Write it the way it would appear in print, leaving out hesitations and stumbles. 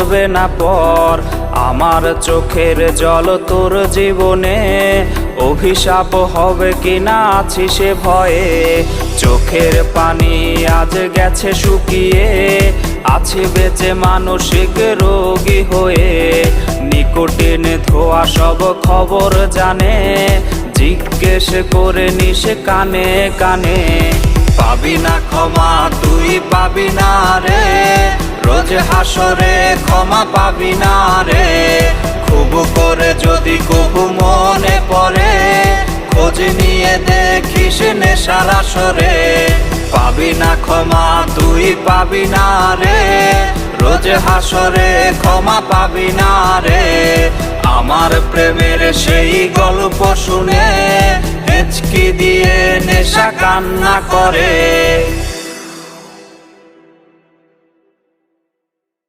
করবে না পর। আমার চোখের জল তোর জীবনে অভিশাপ হবে কিনা আছি সে ভয়ে। চোখের পানি আজ গেছে শুকিয়ে, আছি বেঁচে মানসিক রোগী হয়ে। নিকোটিন ধোয়া সব খবর জানে, জিজ্ঞেস করে নিস কানে কানে। পাবি না ক্ষমা তুই পাবি না রে, রোজ হাসরে ক্ষমা পাবি না রে। খুব করে যদি কবু মনে পড়ে, খোঁজ নিয়ে দেখিস নেশার আসরে। পাবি না ক্ষমা তুই পাবি না রে, রোজ হাসরে ক্ষমা পাবি না রে। আমার প্রেমের সেই গল্প শুনে হেঁচকি দিয়ে নেশা কান্না করে।